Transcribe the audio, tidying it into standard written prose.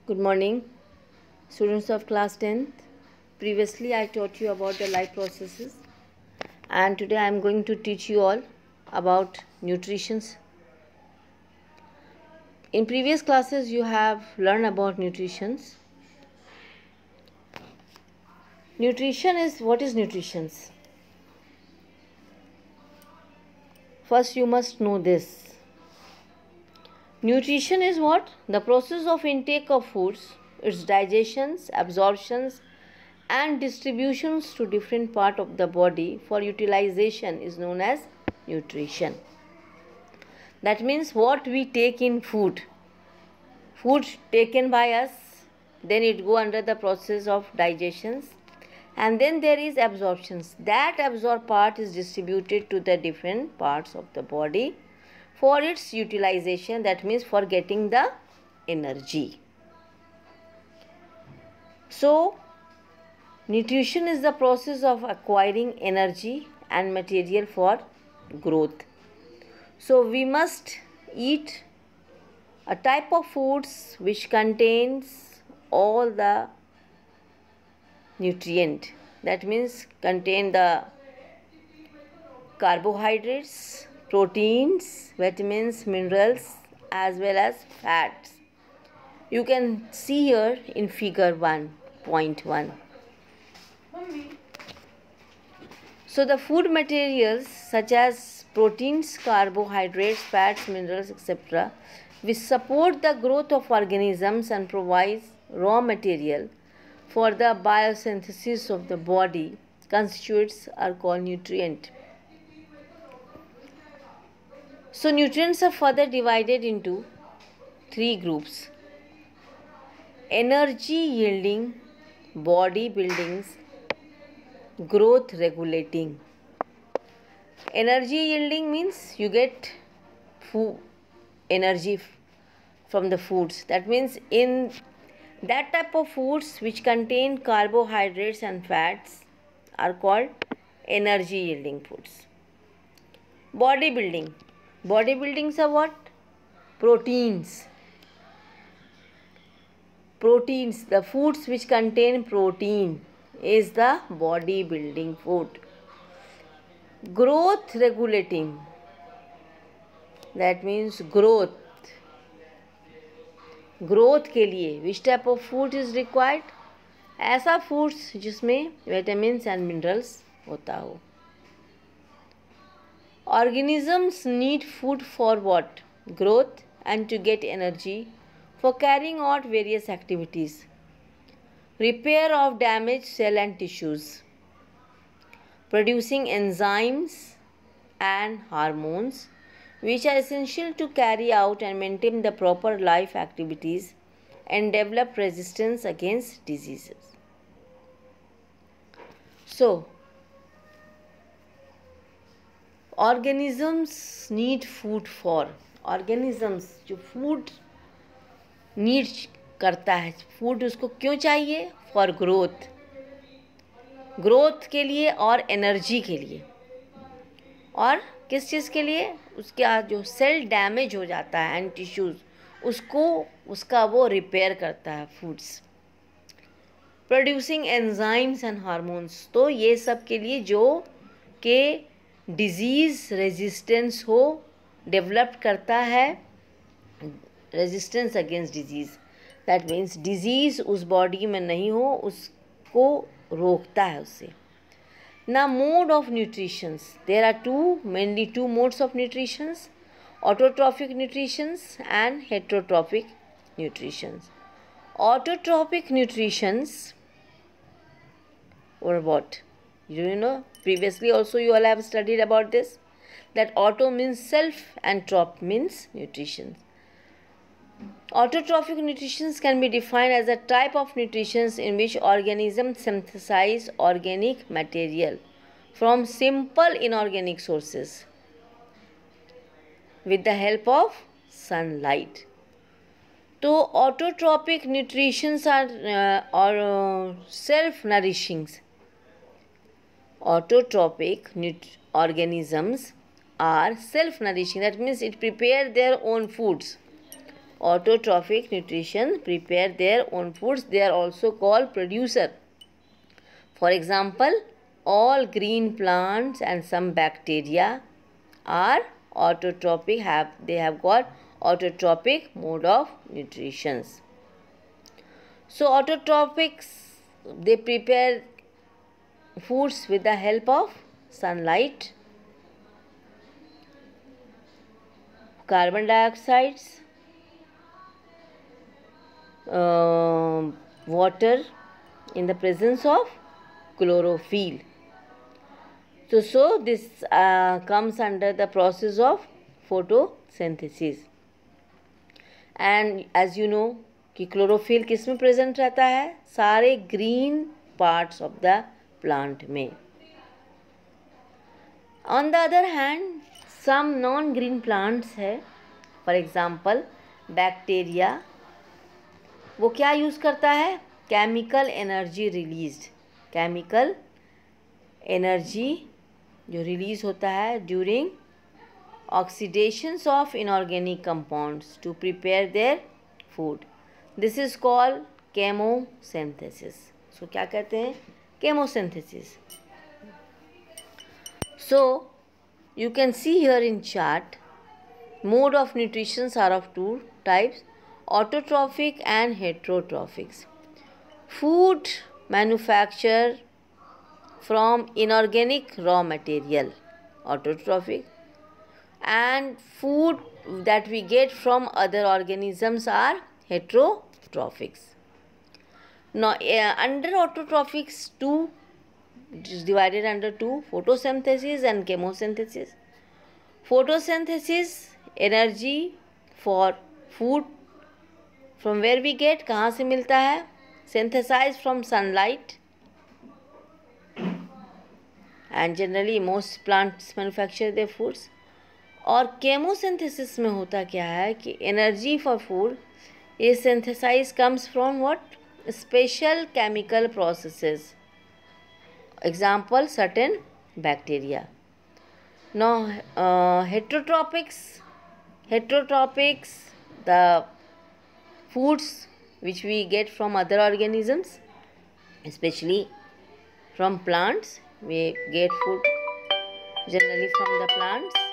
Good morning, students of class 10th. Previously, I taught you about the life processes, and today I am going to teach you all about nutrition. In previous classes, you have learned about nutrition. What is nutrition? First, you must know this. Nutrition is what? The process of intake of foods, its digestions, absorptions, and distributions to different part of the body for utilization is known as nutrition. That means what we take in food taken by us, then it go under the process of digestions, and then there is absorptions. That absorbed part is distributed to the different parts of the body for its utilization, that means for getting the energy. So nutrition is the process of acquiring energy and material for growth. So we must eat a type of foods which contains all the nutrient, that means contain the carbohydrates, proteins, vitamins, minerals, as well as fats. You can see here in figure 1.1. So the food materials such as proteins, carbohydrates, fats, minerals, etc., which support the growth of organisms and provides raw material for the biosynthesis of the body, constituents are called nutrient. So nutrients are further divided into 3 groups: energy yielding, body buildings, growth regulating. Energy yielding means you get energy from the foods. That means in that type of foods which contain carbohydrates and fats are called energy yielding foods. Body building. Body buildings are what? Proteins. The foods which contain protein is the body building food. Growth regulating. That means growth के लिए which type of food is required? ऐसा foods जिसमें vitamins and minerals होता हो. Organisms need food for what? Growth and to get energy for carrying out various activities. Repair of damaged cell and tissues. Producing enzymes and hormones which are essential to carry out and maintain the proper life activities and develop resistance against diseases. So, organisms need food for. Organisms जो food need करता है, food उसको क्यों चाहिए? For growth. Growth के लिए और energy के लिए. और किस चीज़ के लिए? उसका जो सेल डैमेज हो जाता है एंड टिश्यूज़, उसका वो रिपेयर करता है foods. Producing enzymes and hormones, तो ये सब के लिए जो के डिजीज़ रेजिस्टेंस हो, डेवलप करता है resistance against disease. That means disease उस बॉडी में नहीं हो, उसको रोकता है उससे. Now, mode of nutrition. There are mainly two modes of nutrition: autotrophic nutrition and heterotrophic nutrition. Autotrophic nutrition, or what? You know, previously also you all have studied about this, that auto means self and trop means nutrition. Autotrophic nutrition can be defined as a type of nutrition in which organisms synthesize organic material from simple inorganic sources with the help of sunlight. So autotrophic nutrition are self-nourishing. Autotrophic organisms are self-nourishing. That means it prepare their own foods. Autotrophic nutrition prepare their own foods. They are also called producer. For example, all green plants and some bacteria are autotrophic. They have got autotrophic mode of nutrition. So autotrophics, they prepare foods with the help of sunlight, carbon dioxide, water in the presence of chlorophyll. So this comes under the process of photosynthesis. And as you know कि chlorophyll किस में present रहता है? सारे green parts of the plant में. On the other hand some non green plants है. For example bacteria, वो क्या यूज़ करता है? Chemical energy released. Chemical energy जो रिलीज होता है during oxidations of inorganic compounds to prepare their food. This is called chemosynthesis. So क्या कहते हैं? Chemosynthesis. So you can see here in chart, mode of nutrition are of two types, autotrophic and heterotrophics. Food manufactured from inorganic raw material, autotrophic, and food that we get from other organisms are heterotrophics. Now under autotrophics, it is divided under two: photosynthesis and chemosynthesis. Photosynthesis, energy for food from where we get, कहाँ से मिलता है? Synthesized from sunlight, and generally most plants manufacture their foods. और chemosynthesis में होता क्या है कि energy for food is synthesized comes from what? Special chemical processes. Example, certain bacteria. Now heterotropics, the foods which we get from other organisms, especially from plants. We get food generally from the plants.